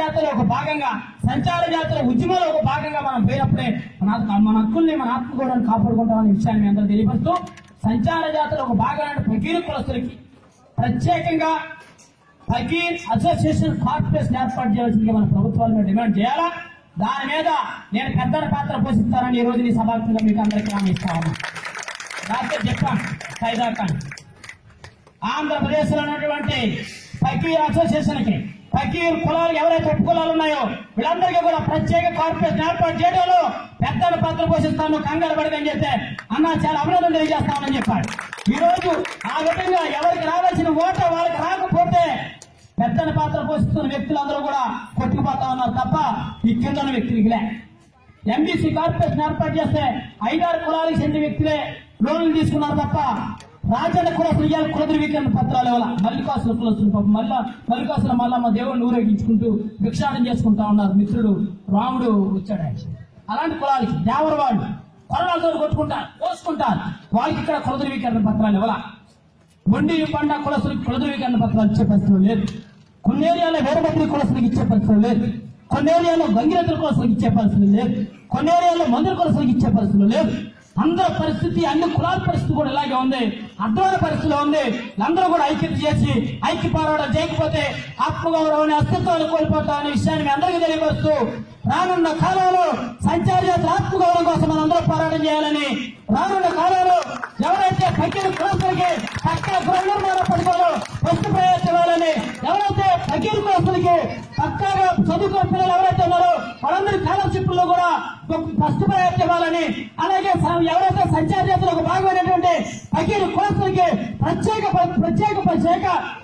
జాతర ఒక భాగంగా, సంచార జాతర ఉద్యమంలో ఒక భాగంగా మనం పోయినప్పుడే మన హక్కుల్ని, మన ఆత్మగౌరవాన్ని కాపాడుకుంటామనే విషయాన్ని మీ అందరూ తెలియపరుస్తూ, సంచార జాతర ఒక భాగమైన ఫకీర్ కులస్తులకి ప్రత్యేకంగా ఫకీర్ అసోసియేషన్ కార్పొరేషన్ ఏర్పాటు చేయాల్సిందిగా మన ప్రభుత్వాలను డిమాండ్ చేయాలా. దాని మీద నేను పెద్ద పాత్ర పోషిస్తానని ఈ రోజు ఈ సభాత్మకంగా మీకు అందరికీ హామీ ఇస్తా ఉన్నా. రాత్రి చెప్పాను ఖైదాఖాన్ ఆంధ్రప్రదేశ్ లో ఉన్నటువంటి ఫకీర్ అసోసియేషన్ కి, ఫకీర్ కులాలు ఎవరైతే ఉప కులాలు ఉన్నాయో వీళ్ళందరికీ కూడా ప్రత్యేక కార్పొరేషన్ ఏర్పాటు చేయడంలో పెద్ద పాత్ర పోషిస్తాను, కంగారు పడదని చెప్తే అన్న చాలా అభినందన తెలియజేస్తామని చెప్పాడు. ఈ రోజు ఆ విధంగా ఎవరికి రావాల్సిన ఓటు వాళ్ళకి రాకపోతే పెద్ద పాత్ర పోషిస్తున్న వ్యక్తులందరూ కూడా కొట్టుకుపోతా ఉన్నారు తప్ప ఈ కింద వ్యక్తులకిలే. ఎంబీసీ కార్పొరేషన్ ఏర్పాటు చేస్తే 5-6 కులాలకు చెందిన వ్యక్తులే లోన్లు తీసుకున్నారు తప్ప రాజ్యాంగ కులస్తులు ఇవాళ కుల ధృవీకరణ పత్రాలు ఇవ్వాల. మల్లికాసుల కులస్తులు మల్లికాసుల మల్లమ్మ దేవుడిని ఊరేగించుకుంటూ భిక్షాటం చేసుకుంటా ఉన్నారు. మిత్రుడు రాముడు వచ్చాడు. అలాంటి కులాలకి దేవర వాళ్ళు కొరలతో కొట్టుకుంటారు, కోసుకుంటారు. వాళ్ళకి ఇక్కడ కుల ధృవీకరణ పత్రాలు ఇవ్వాల. మొండి పండ కులస్తులకు కుల ధృవీకరణ పత్రాలు ఇచ్చే పరిస్థితులు లేదు. కొన్ని ఏరియాలో వీరభద్రి కులస్తులకు ఇచ్చే పరిస్థితులు లేదు. కొన్ని ఏరియాలో గంగిరెద్దుల కులస్తులకు ఇచ్చే పరిస్థితులు లేదు. కొన్ని ఏరియాలో మందుల కులస్తులకు ఇచ్చే పరిస్థితులు లేదు. అందరి పరిస్థితి, అన్ని కులాల పరిస్థితి కూడా ఇలాగే ఉంది, అర్థమైన పరిస్థితిలో ఉంది. అందరూ కూడా ఐక్యత చేసి ఐక్య పోరాటం చేయకపోతే ఆత్మగౌరవాన్ని, అస్తిత్వాన్ని కోల్పోతామనే విషయాన్ని మీ అందరికీ తెలియపరుస్తూ, రానున్న కాలంలో సంచార జాతర ఆత్మగౌరవం కోసం మనం అందరూ పోరాటం చేయాలని, రానున్న కాలంలో ఎవరైతే ఫకీర్ కులస్తులకి పక్కా గృహ నిర్మాణ పథకంలో ఫస్ట్ ప్రయారిటీ ఇవ్వాలని, ఎవరైతే ఫకీర్ కులస్తులకి పక్కాగా చదువుకున్న పిల్లలు ఎవరైతే ఉన్నారో వాళ్ళందరి స్కాలర్షిప్ లో కూడా ఫస్ట్ ప్రయారిటీ ఇవ్వాలని, అలాగే ఎవరైతే సంచార జాతర ఒక భాగమైనటువంటి ఫకీర్ కులస్తులకి ప్రత్యేక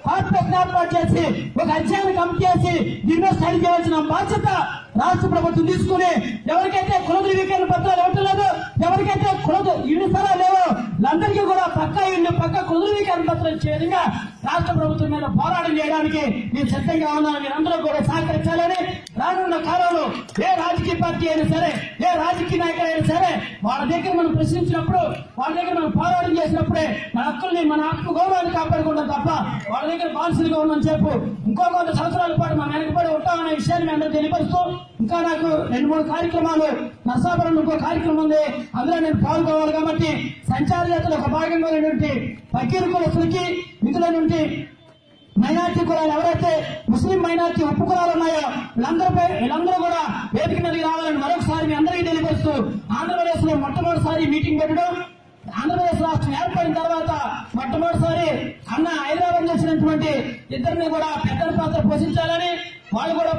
కార్పొరేషన్ ఏర్పాటు చేసి ఒక అధ్యయన కమిటీ చేసి దీనిలో స్టడీ చేయాల్సిన బాధ్యత రాష్ట్ర ప్రభుత్వం తీసుకుని, ఎవరికైతే కుల ధృవీకరణ పత్రాలు ఇవ్వటం లేదు, ఎవరికైతే ఇల్లు స్థలాలు లేవో వాళ్ళందరికీ కూడా పక్కా ఇల్లు, పక్కా కుల ధృవీకరణ పత్రాలు ఇచ్చే విధంగా రాష్ట్ర ప్రభుత్వం మీద పోరాటం చేయడానికి నేను సిద్ధంగా ఉన్నాను. మీరందరూ కూడా సహకరించాలని, రానున్న కాలంలో ఏ రాజకీయ పార్టీ అయినా సరే, ఏ రాజకీయ నాయకులు అయినా సరే వాళ్ళ దగ్గర మనం ప్రశ్నించినప్పుడు, వాళ్ళ దగ్గర మనం పోరాటం చేసినప్పుడే మన హక్కుల్ని, మన ఆత్మ గౌరవాన్ని కాపాడుకుంటాం తప్ప వాళ్ళ దగ్గర బానిసలుగా ఉందని చెప్పు ఇంకో కొంత సంవత్సరాల పాటు మనం వెనకబడి ఉంటామనే విషయాన్ని మీ అందరూ తెలియపరుస్తూ, ఇంకా నాకు 2-3 కార్యక్రమాలు నర్సాపురం ఇంకో కార్యక్రమం ఉంది, అందులో నేను పాల్గొవాలి కాబట్టి సంచార జాతర ఒక భాగంగా ఉన్నటువంటి ఫకీర్ కులస్తులకి, ఇందులో నుండి మైనార్టీ కులాలు ఎవరైతే ముస్లిం మైనార్టీ ఉప కులాలు ఉన్నాయో వీళ్ళందరూ కూడా వేదిక మీదకి రావాలని మరొకసారి మీ అందరికీ తెలియపరుస్తూ, ఆంధ్రప్రదేశ్ లో మొట్టమొదటిసారి మీటింగ్ పెట్టడం, ఆంధ్రప్రదేశ్ రాష్ట్రం ఏర్పడిన తర్వాత మొట్టమొదటిసారి అన్న హైదరాబాద్ వచ్చినటువంటి ఇద్దరిని కూడా పెద్ద పాత్ర పోషించాలని, వాళ్ళు కూడా